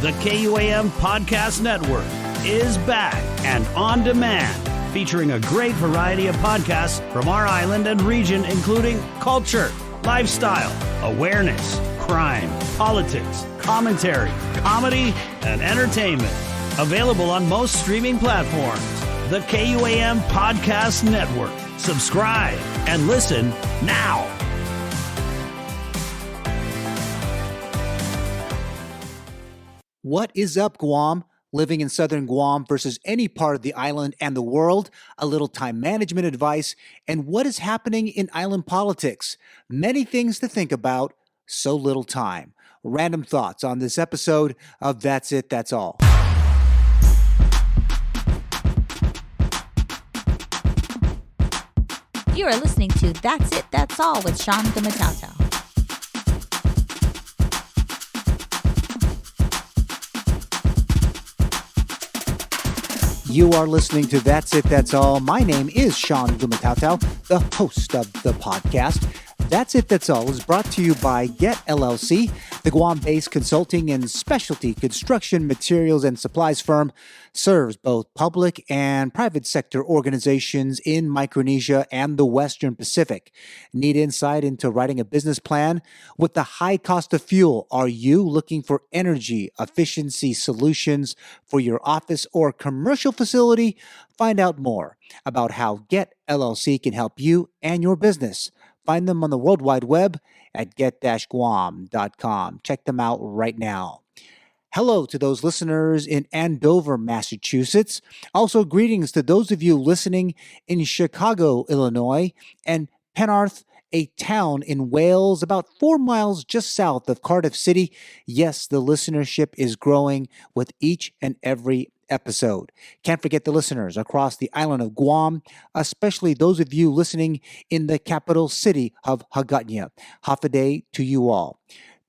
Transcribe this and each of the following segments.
The KUAM Podcast Network is back and on demand, featuring a great variety of podcasts from our island and region, including culture, lifestyle, awareness, crime, politics, commentary, comedy, and entertainment. Available on most streaming platforms. The KUAM Podcast Network. Subscribe and listen now. What is up, Guam? Living in Southern Guam versus any part of the island and the world, a little time management advice, and what is happening in island politics. Many things to think about, so little time. Random thoughts on this episode of That's It, That's All. You are listening to That's It, That's All with Eulogio Gumataotao. You are listening to That's It, That's All. My name is Eulogio Gumataotao, the host of the podcast. That's It, That's All is brought to you by Get LLC, the Guam-based consulting and specialty construction materials and supplies firm, serves both public and private sector organizations in Micronesia and the Western Pacific. Need insight into writing a business plan? With the high cost of fuel, are you looking for energy efficiency solutions for your office or commercial facility? Find out more about how Get LLC can help you and your business. Find them on the World Wide Web at get-guam.com. Check them out right now. Hello to those listeners in Andover, Massachusetts. Also, greetings to those of you listening in Chicago, Illinois, and Penarth, a town in Wales about 4 miles just south of Cardiff City. Yes, the listenership is growing with each and every episode. Can't forget the listeners across the island of Guam, especially those of you listening in the capital city of Hagåtña. Hafa to you all.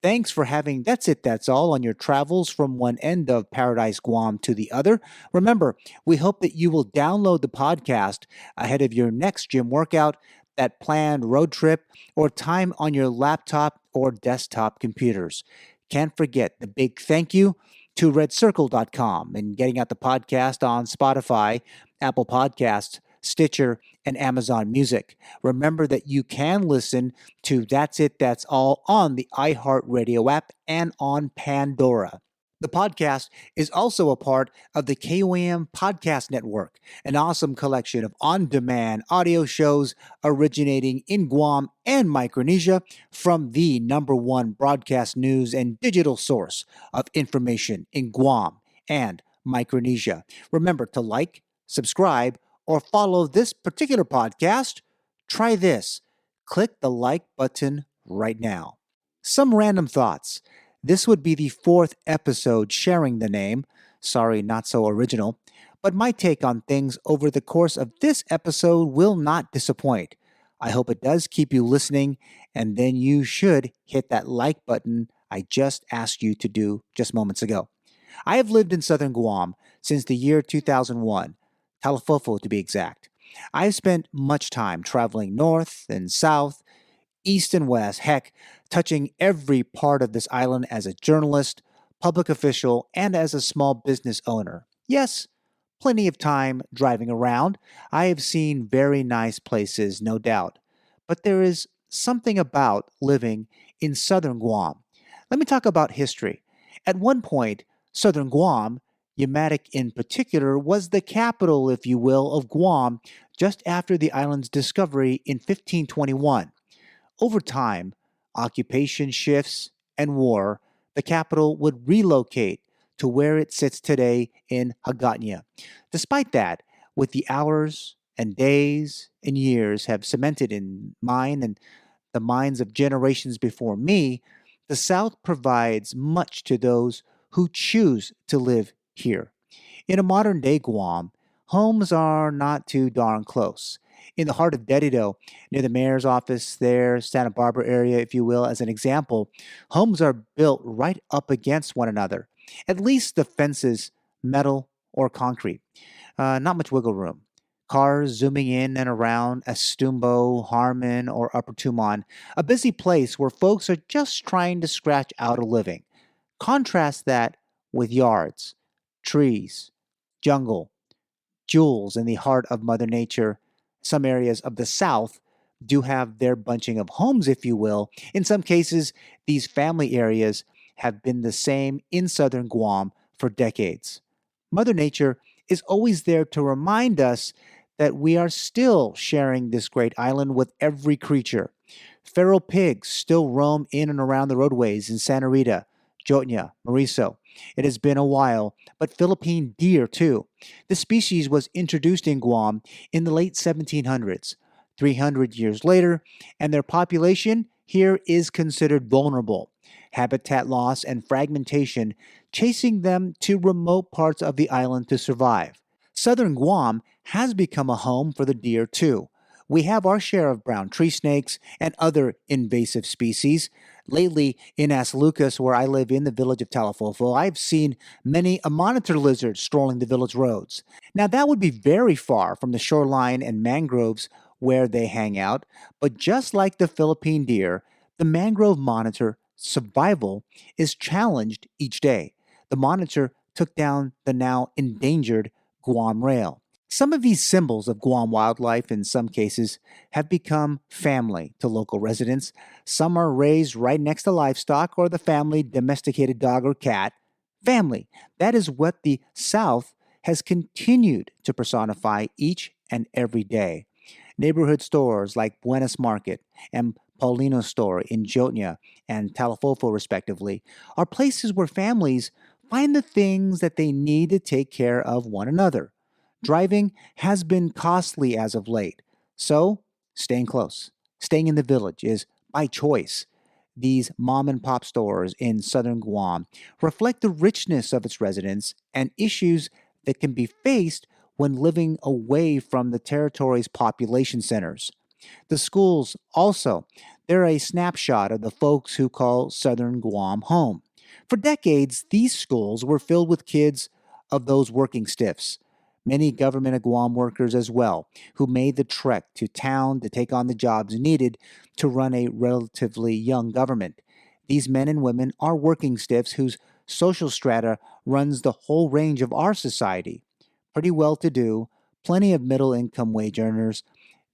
Thanks for having That's It, That's All on your travels from one end of Paradise, Guam to the other. Remember, we hope that you will download the podcast ahead of your next gym workout, that planned road trip, or time on your laptop or desktop computers. Can't forget the big thank you to redcircle.com and getting out the podcast on Spotify, Apple Podcasts, Stitcher, and Amazon Music. Remember that you can listen to That's It, That's All on the iHeartRadio app and on Pandora. The podcast is also a part of the KUAM Podcast Network, an awesome collection of on-demand audio shows originating in Guam and Micronesia from the #1 broadcast news and digital source of information in Guam and Micronesia. Remember to like, subscribe, or follow this particular podcast. Try this. Click the like button right now. Some random thoughts. This would be the 4th episode sharing the name. Sorry, not so original. But my take on things over the course of this episode will not disappoint. I hope it does keep you listening, and then you should hit that like button I just asked you to do just moments ago. I have lived in Southern Guam since the year 2001, Talafofo to be exact. I've spent much time traveling north and south, east and west, heck, touching every part of this island as a journalist, public official, and as a small business owner. Yes, plenty of time driving around. I have seen very nice places, no doubt. But there is something about living in Southern Guam. Let me talk about history. At one point, Southern Guam, Umatic in particular, was the capital, if you will, of Guam just after the island's discovery in 1521. Over time, occupation shifts and war, the capital would relocate to where it sits today in Hagåtña. Despite that, with the hours and days and years have cemented in mine and the minds of generations before me, the South provides much to those who choose to live here. In a modern-day Guam, homes are not too darn close. In the heart of Dedido, near the mayor's office there, Santa Barbara area, if you will, as an example, homes are built right up against one another. At least the fences, metal or concrete. Not much wiggle room. Cars zooming in and around Estumbo, Harmon, or Upper Tumon, a busy place where folks are just trying to scratch out a living. Contrast that with yards, trees, jungle, jewels in the heart of Mother Nature. Some areas of the South do have their bunching of homes, if you will. In some cases, these family areas have been the same in Southern Guam for decades. Mother Nature is always there to remind us that we are still sharing this great island with every creature. Feral pigs still roam in and around the roadways in Santa Rita, Jotnya, Mauricio. It has been a while, but Philippine deer too. The species was introduced in Guam in the late 1700s. 300 years later, and their population here is considered vulnerable. Habitat loss and fragmentation chasing them to remote parts of the island to survive. Southern Guam has become a home for the deer too. We have our share of brown tree snakes and other invasive species. Lately, in As Lucas, where I live in the village of Talafofo, I've seen many a monitor lizard strolling the village roads. Now, that would be very far from the shoreline and mangroves where they hang out, but just like the Philippine deer, the mangrove monitor survival is challenged each day. The monitor took down the now endangered Guam rail. Some of these symbols of Guam wildlife, in some cases, have become family to local residents. Some are raised right next to livestock or the family domesticated dog or cat. Family. That is what the South has continued to personify each and every day. Neighborhood stores like Buenos Market and Paulino's store in Jotnya and Talafofo, respectively, are places where families find the things that they need to take care of one another. Driving has been costly as of late, so staying close, staying in the village is by choice. These mom and pop stores in Southern Guam reflect the richness of its residents and issues that can be faced when living away from the territory's population centers. The schools also, they're a snapshot of the folks who call Southern Guam home. For decades, these schools were filled with kids of those working stiffs. Many government of Guam workers as well, who made the trek to town to take on the jobs needed to run a relatively young government. These men and women are working stiffs whose social strata runs the whole range of our society. Pretty well-to-do, plenty of middle-income wage earners,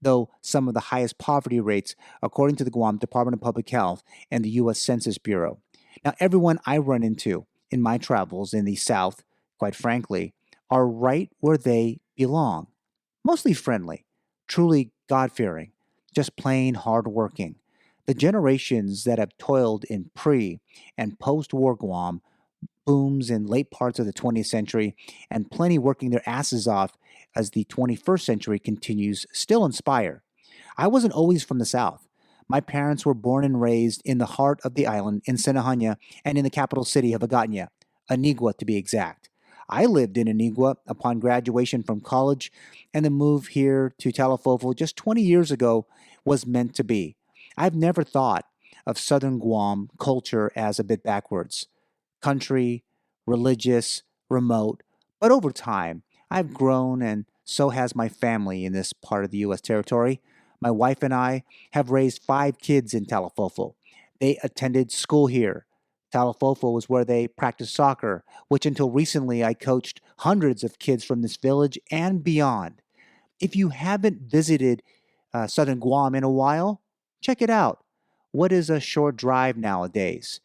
though some of the highest poverty rates, according to the Guam Department of Public Health and the U.S. Census Bureau. Now, everyone I run into in my travels in the South, quite frankly, are right where they belong. Mostly friendly, truly God-fearing, just plain hard-working. The generations that have toiled in pre- and post-war Guam booms in late parts of the 20th century and plenty working their asses off as the 21st century continues still inspire. I wasn't always from the South. My parents were born and raised in the heart of the island in Sinahanya and in the capital city of Agатnya, Anigua to be exact. I lived in Anigua upon graduation from college, and the move here to Talafofo just 20 years ago was meant to be. I've never thought of Southern Guam culture as a bit backwards. Country, religious, remote, but over time, I've grown and so has my family in this part of the U.S. territory. My wife and I have raised 5 kids in Talafofo. They attended school here. Talafofo was where they practiced soccer, which until recently I coached hundreds of kids from this village and beyond. If you haven't visited Southern Guam in a while, check it out. What is a short drive nowadays?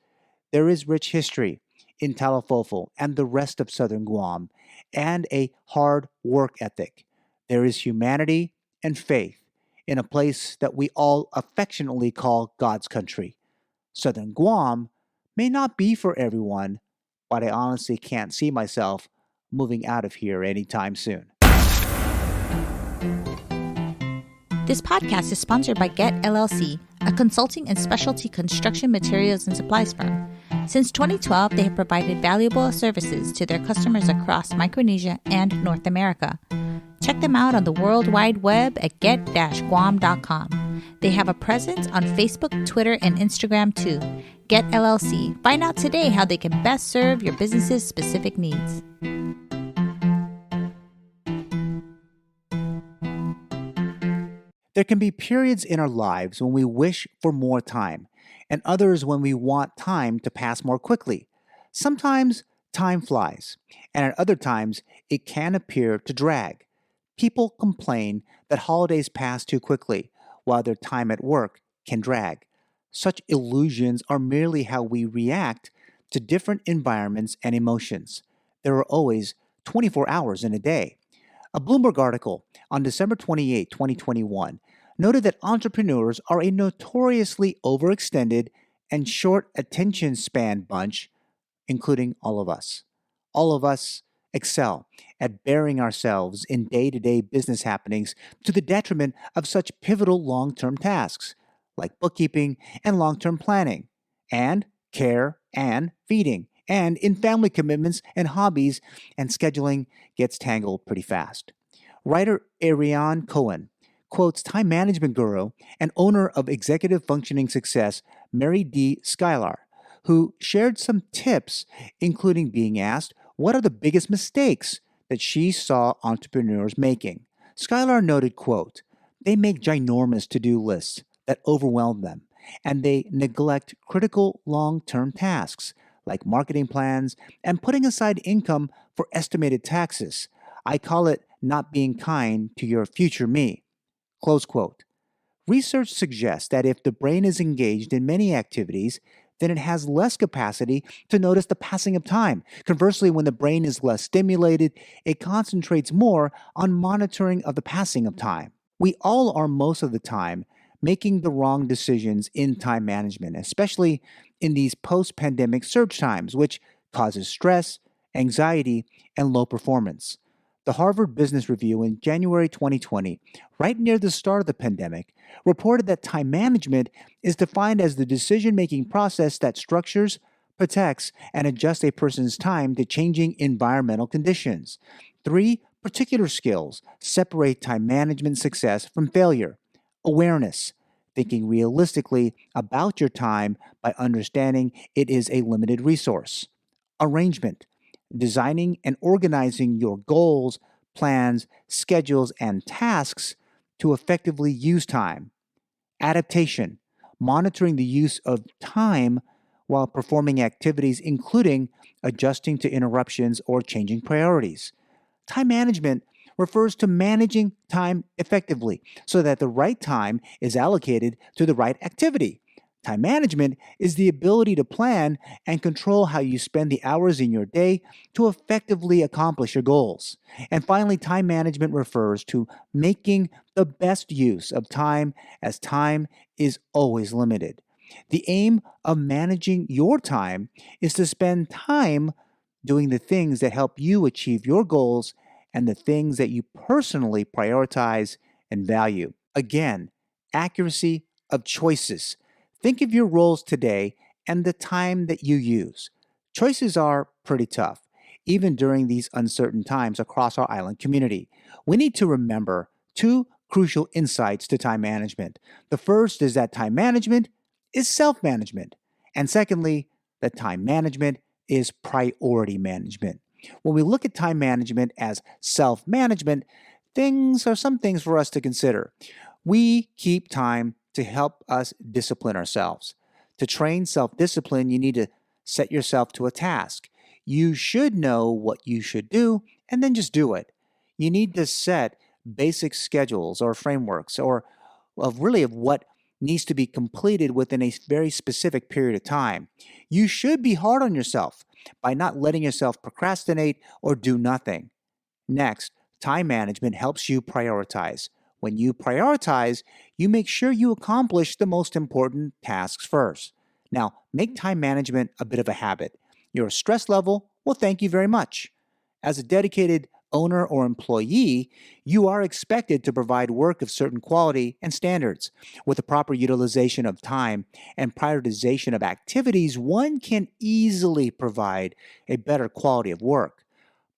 There is rich history in Talafofo and the rest of Southern Guam, and a hard work ethic. There is humanity and faith in a place that we all affectionately call God's country. Southern Guam may not be for everyone, but I honestly can't see myself moving out of here anytime soon. This podcast is sponsored by Get LLC, a consulting and specialty construction materials and supplies firm. Since 2012, they have provided valuable services to their customers across Micronesia and North America. Check them out on the World Wide Web at get-guam.com. They have a presence on Facebook, Twitter, and Instagram too. Get LLC. Find out today how they can best serve your business's specific needs. There can be periods in our lives when we wish for more time, and others when we want time to pass more quickly. Sometimes Time flies, and at other times, it can appear to drag. People complain that holidays pass too quickly, while their time at work can drag. Such illusions are merely how we react to different environments and emotions. There are always 24 hours in a day. A Bloomberg article on December 28, 2021, noted that entrepreneurs are a notoriously overextended and short attention span bunch, including all of us. All of us excel at burying ourselves in day-to-day business happenings to the detriment of such pivotal long-term tasks like bookkeeping and long-term planning, and care and feeding, and in family commitments and hobbies, and scheduling gets tangled pretty fast. Writer Ariane Cohen quotes time management guru and owner of Executive Functioning Success, Mary D. Skylar, who shared some tips, including being asked what are the biggest mistakes that she saw entrepreneurs making. Skylar noted, quote, they make ginormous to-do lists that overwhelm them, and they neglect critical long-term tasks like marketing plans and putting aside income for estimated taxes. I call it not being kind to your future me. Close quote. Research suggests that if the brain is engaged in many activities, then it has less capacity to notice the passing of time. Conversely, when the brain is less stimulated, it concentrates more on monitoring of the passing of time. We all are most of the time making the wrong decisions in time management, especially in these post-pandemic surge times, which causes stress, anxiety, and low performance. The Harvard Business Review in January 2020, right near the start of the pandemic, reported that time management is defined as the decision-making process that structures, protects, and adjusts a person's time to changing environmental conditions. 3 particular skills separate time management success from failure. Awareness, thinking realistically about your time by understanding it is a limited resource. Arrangement, designing and organizing your goals, plans, schedules, and tasks to effectively use time. Adaptation, monitoring the use of time while performing activities, including adjusting to interruptions or changing priorities. Time management refers to managing time effectively so that the right time is allocated to the right activity. Time management is the ability to plan and control how you spend the hours in your day to effectively accomplish your goals. And finally, time management refers to making the best use of time, as time is always limited. The aim of managing your time is to spend time doing the things that help you achieve your goals and the things that you personally prioritize and value. Again, accuracy of choices. Think of your roles today and the time that you use. Choices are pretty tough, even during these uncertain times across our island community. We need to remember 2 crucial insights to time management. The first is that time management is self-management. And secondly, that time management is priority management. When we look at time management as self-management, some things for us to consider. We keep time to help us discipline ourselves. To train self-discipline, you need to set yourself to a task. You should know what you should do and then just do it. You need to set basic schedules or frameworks of what needs to be completed within a very specific period of time. You should be hard on yourself by not letting yourself procrastinate or do nothing. Next, time management helps you prioritize. When you prioritize, you make sure you accomplish the most important tasks first. Now, make time management a bit of a habit. Your stress level will thank you very much. As a dedicated owner or employee, you are expected to provide work of certain quality and standards. With the proper utilization of time and prioritization of activities, one can easily provide a better quality of work.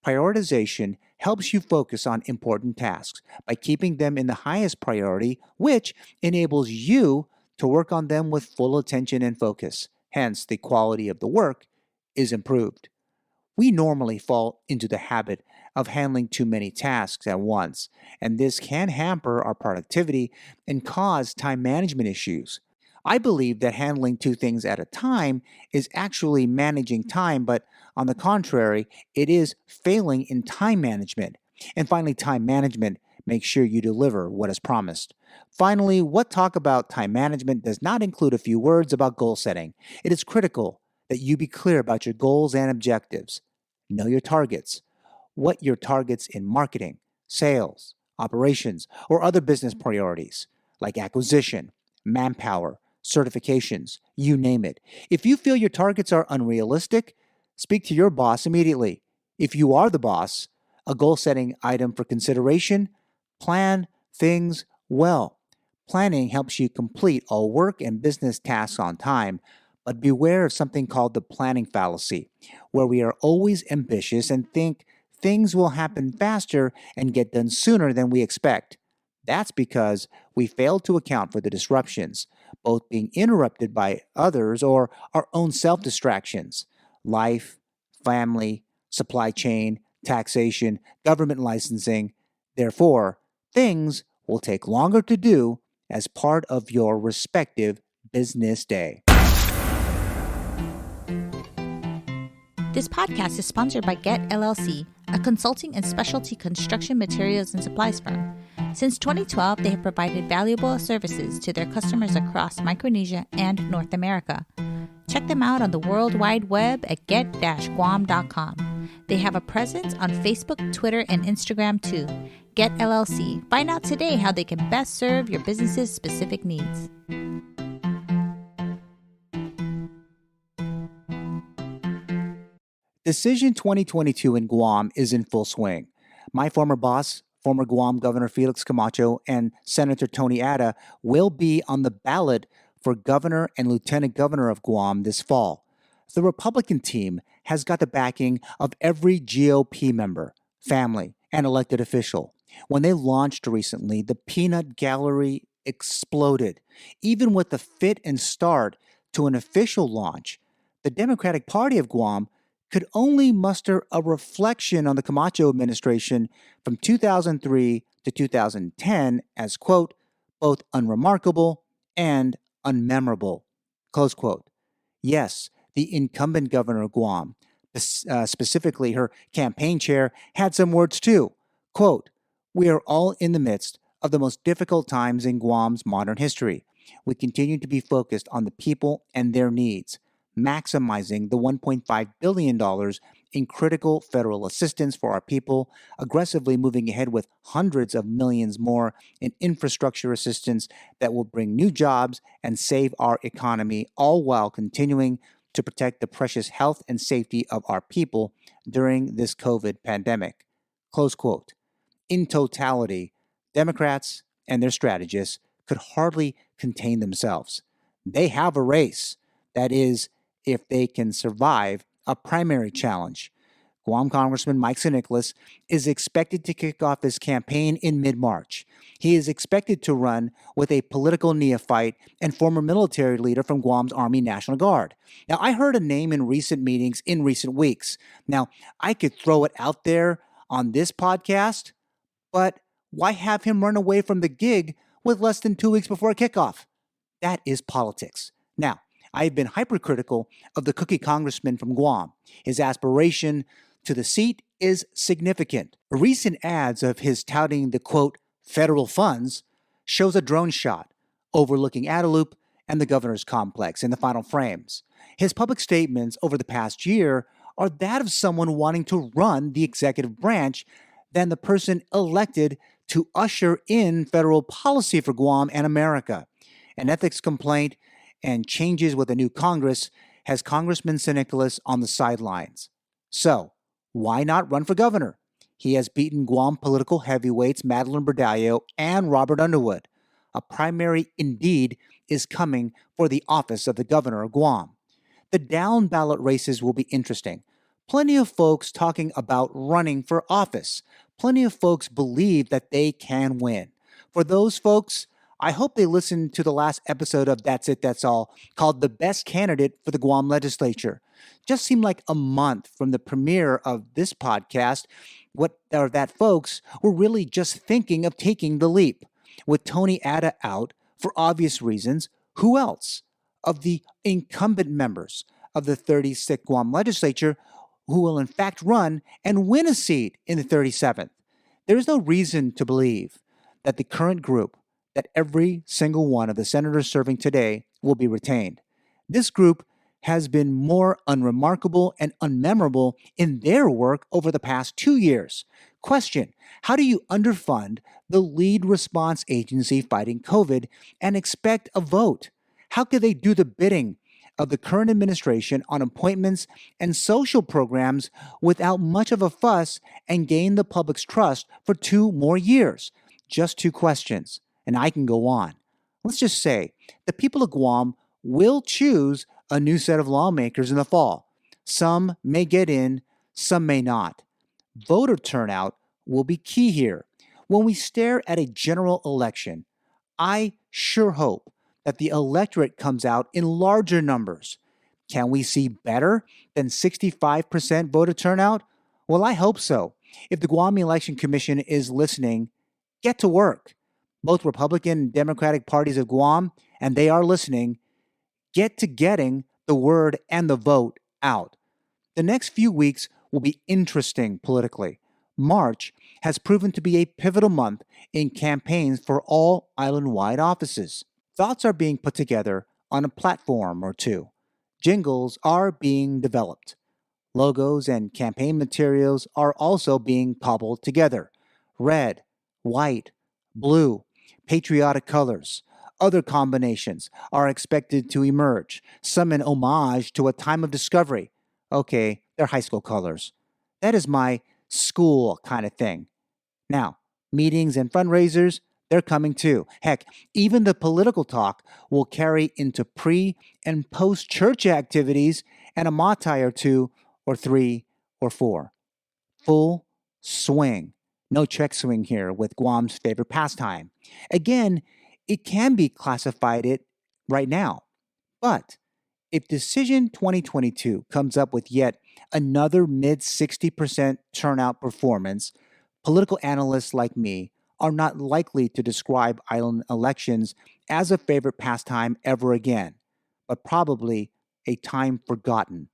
Prioritization helps you focus on important tasks by keeping them in the highest priority, which enables you to work on them with full attention and focus. Hence, the quality of the work is improved. We normally fall into the habit of handling too many tasks at once, and this can hamper our productivity and cause time management issues. I believe that handling two things at a time is actually managing time, but on the contrary, it is failing in time management. And finally, time management makes sure you deliver what is promised. Finally, what talk about time management does not include a few words about goal setting. It is critical that you be clear about your goals and objectives. Know your targets. What your targets in marketing, sales, operations, or other business priorities like acquisition, manpower, certifications, you name it. If you feel your targets are unrealistic, speak to your boss immediately. If you are the boss, a goal setting item for consideration, plan things well. Planning helps you complete all work and business tasks on time, but beware of something called the planning fallacy, where we are always ambitious and think things will happen faster and get done sooner than we expect. That's because we fail to account for the disruptions, both being interrupted by others or our own self distractions. Life, family, supply chain, taxation, government licensing. Therefore, things will take longer to do as part of your respective business day. This podcast is sponsored by Get LLC, a consulting and specialty construction materials and supplies firm. Since 2012, they have provided valuable services to their customers across Micronesia and North America. Check them out on the World Wide Web at get-guam.com. They have a presence on Facebook, Twitter, and Instagram too. Get LLC. Find out today how they can best serve your business's specific needs. Decision 2022 in Guam is in full swing. My former boss, former Guam Governor Felix Camacho, and Senator Tony Ada will be on the ballot for governor and lieutenant governor of Guam this fall. The Republican team has got the backing of every GOP member, family, and elected official. When they launched recently, the peanut gallery exploded. Even with the fit and start to an official launch, the Democratic Party of Guam could only muster a reflection on the Camacho administration from 2003 to 2010 as, quote, both unremarkable and unmemorable, close quote. Yes, the incumbent governor of Guam, specifically her campaign chair, had some words too. Quote, we are all in the midst of the most difficult times in Guam's modern history. We continue to be focused on the people and their needs, maximizing the $1.5 billion in critical federal assistance for our people, aggressively moving ahead with hundreds of millions more in infrastructure assistance that will bring new jobs and save our economy, all while continuing to protect the precious health and safety of our people during this COVID pandemic. Close quote. In totality, Democrats and their strategists could hardly contain themselves. They have a race. That is, if they can survive a primary challenge. Guam Congressman Mike St. Nicholas is expected to kick off his campaign in mid-March. He is expected to run with a political neophyte and former military leader from Guam's Army National Guard. Now, I heard a name in recent meetings in recent weeks. Now, I could throw it out there on this podcast, but why have him run away from the gig with less than 2 weeks before kickoff? That is politics. Now, I've been hypercritical of the cookie congressman from Guam. His aspiration to the seat is significant. Recent ads of his touting the, quote, federal funds shows a drone shot overlooking Adelup and the governor's complex in the final frames. His public statements over the past year are that of someone wanting to run the executive branch than the person elected to usher in federal policy for Guam and America. An ethics complaint and changes with a new Congress has Congressman St. Nicholas on the sidelines. So, why not run for governor? He has beaten Guam political heavyweights Madeline Berdallo and Robert Underwood. A primary indeed is coming for the office of the governor of Guam. The down ballot races will be interesting. Plenty of folks talking about running for office. Plenty of folks believe that they can win. For those folks, I hope they listened to the last episode of That's It, That's All, called The Best Candidate for the Guam Legislature. Just seemed like a month from the premiere of this podcast that folks were really just thinking of taking the leap. With Tony Ada out, for obvious reasons, Who else of the incumbent members of the 36th Guam legislature who will in fact run and win a seat in the 37th? There is no reason to believe that the current group, that every single one of the senators serving today will be retained. This group has been more unremarkable and unmemorable in their work over the past 2 years. Question: how do you underfund the lead response agency fighting COVID and expect a vote? How could they do the bidding of the current administration on appointments and social programs without much of a fuss and gain the public's trust for 2 more years? Just 2 questions, and I can go on. Let's just say the people of Guam will choose a new set of lawmakers in the fall. Some may get in, some may not. Voter turnout will be key here. When we stare at a general election, I sure hope that the electorate comes out in larger numbers. Can we see better than 65% voter turnout? Well, I hope so. If the Guam Election Commission is listening, get to work. Both Republican and Democratic parties of Guam, and they are listening, get to getting the word and the vote out. The next few weeks will be interesting politically. March has proven to be a pivotal month in campaigns for all island-wide offices. Thoughts are being put together on a platform or 2. Jingles are being developed. Logos and campaign materials are also being cobbled together. Red, white, blue, patriotic colors. Other combinations are expected to emerge, some in homage to a time of discovery. Okay, they're high school colors. That is my school kind of thing. Now, meetings and fundraisers, they're coming too. Heck, even the political talk will carry into pre- and post-church activities and a matai or 2 or 3 or 4. Full swing. No check swing here with Guam's favorite pastime. Again, it can be classified it right now. But if Decision 2022 comes up with yet another mid-60% turnout performance, political analysts like me are not likely to describe island elections as a favorite pastime ever again, but probably a time forgotten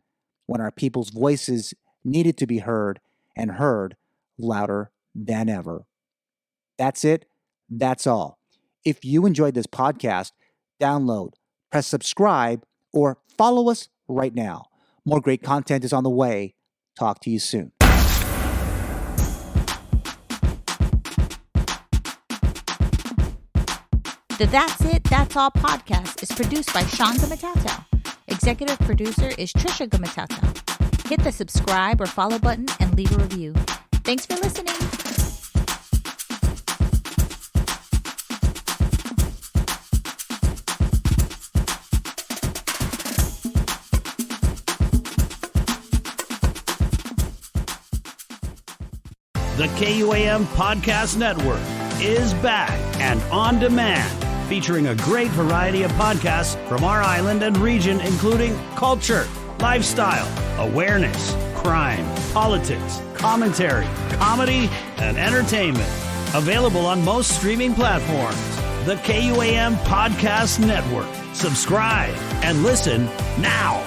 when our people's voices needed to be heard and heard louder than ever. That's it. That's all. If you enjoyed this podcast, download, press subscribe, or follow us right now. More great content is on the way. Talk to you soon. The That's It, That's All podcast is produced by Sean Gumataotao. Executive producer is Trisha Gumataotao. Hit the subscribe or follow button and leave a review. Thanks for listening. The KUAM Podcast Network is back and on demand, featuring a great variety of podcasts from our island and region, including culture, lifestyle, awareness, crime, politics, commentary, comedy, and entertainment. Available on most streaming platforms. The KUAM Podcast Network. Subscribe and listen now.